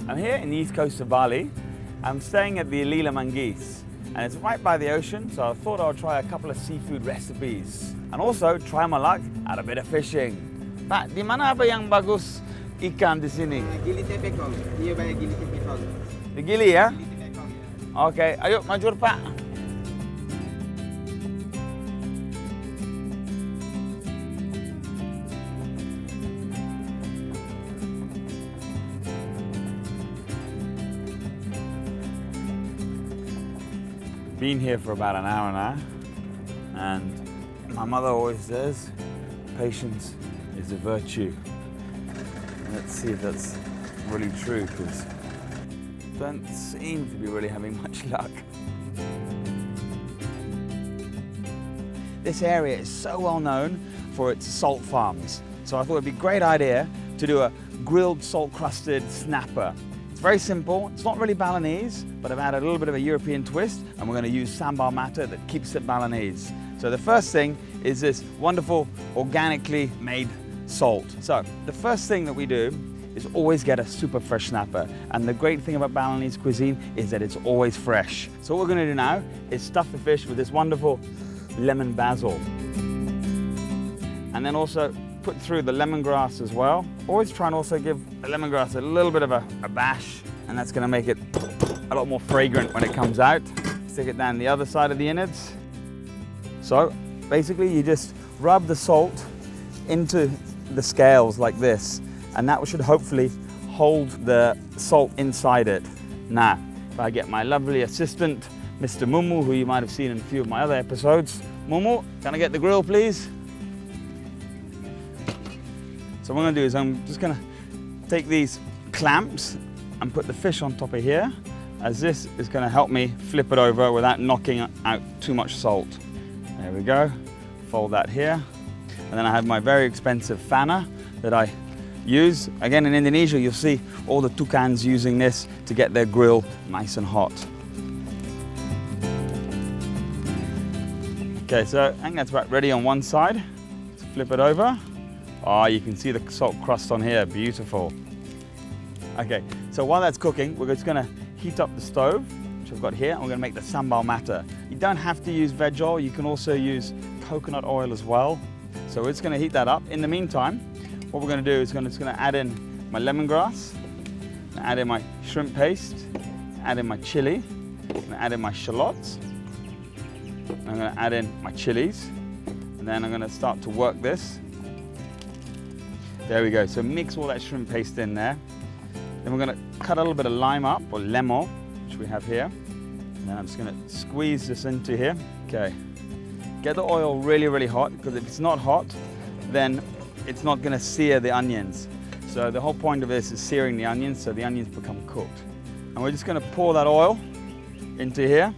I'm here in the East Coast of Bali. I'm staying at the Alila Manggis, and it's right by the ocean, so I thought I would try a couple of seafood recipes and also try my luck at a bit of fishing. Pak, di mana apa yang bagus ikan di sini? Gili tepekong. Dia banyak gili tepekong. Di Gili ya? Gili tepekong ya. Oke, ayo maju Pak. Been here for about an hour now, and my mother always says patience is a virtue. Let's see if that's really true, because don't seem to be really having much luck. This area is so well known for its salt farms, so I thought it'd be a great idea to do a grilled salt crusted snapper. It's very simple, it's not really Balinese, but I've added a little bit of a European twist, and we're going to use Sambal Matah that keeps it Balinese. So the first thing is this wonderful organically made salt. So the first thing that we do is always get a super fresh snapper, and the great thing about Balinese cuisine is that it's always fresh. So what we're going to do now is stuff the fish with this wonderful lemon basil, and then also put through the lemongrass as well. Always try and also give the lemongrass a little bit of a bash, and that's going to make it a lot more fragrant when it comes out. Stick it down the other side of the innards. So basically you just rub the salt into the scales like this, and that should hopefully hold the salt inside it. Now, if I get my lovely assistant, Mr. Mumu, who you might have seen in a few of my other episodes. Mumu, can I get the grill, please? So what I'm going to do is I'm just going to take these clamps and put the fish on top of here, as this is going to help me flip it over without knocking out too much salt. There we go. Fold that here. And then I have my very expensive fanner that I use. Again, in Indonesia, you'll see all the tukans using this to get their grill nice and hot. Okay, so I think that's about ready on one side. Let's flip it over. Oh, you can see the salt crust on here, beautiful. Okay, so while that's cooking, we're just gonna heat up the stove, which I've got here, and we're gonna make the Sambal Matah. You don't have to use veg oil, you can also use coconut oil as well. So we're just gonna heat that up. In the meantime, what we're gonna do is just gonna add in my lemongrass, add in my shrimp paste, add in my chili, add in my shallots, I'm gonna add in my chilies, and then I'm gonna start to work this. There we go, so mix all that shrimp paste in there. Then we're going to cut a little bit of lime up, or lemon, which we have here. And then I'm just going to squeeze this into here. Okay, get the oil really, really hot, because if it's not hot, then it's not going to sear the onions. So the whole point of this is searing the onions, so the onions become cooked. And we're just going to pour that oil into here.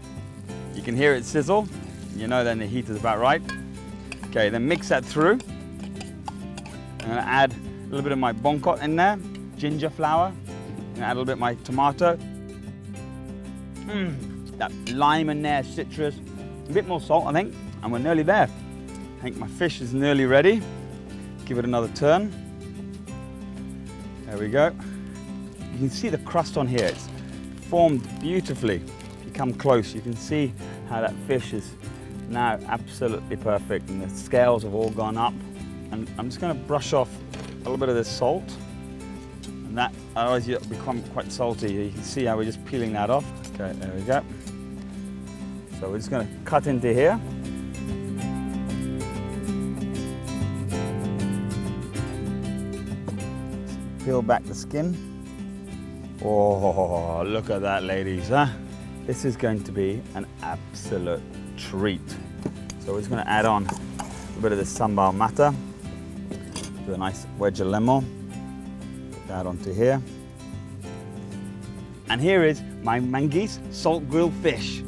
You can hear it sizzle. You know then the heat is about right. Okay, then mix that through. I'm going to add a little bit of my bongkot in there, ginger flower, and add a little bit of my tomato. That lime in there, citrus, a bit more salt I think, and we're nearly there. I think my fish is nearly ready. Give it another turn. There we go. You can see the crust on here, it's formed beautifully. You come close, you can see how that fish is now absolutely perfect, and the scales have all gone up. And I'm just going to brush off a little bit of this salt, and that otherwise it'll become quite salty. You can see how we're just peeling that off. Okay, there we go. So we're just going to cut into here. Peel back the skin. Oh, look at that, ladies, huh? This is going to be an absolute treat. So we're just going to add on a bit of this Sambal Matah. Do a nice wedge of lemon, put that onto here. And here is my Manggis salt grilled fish.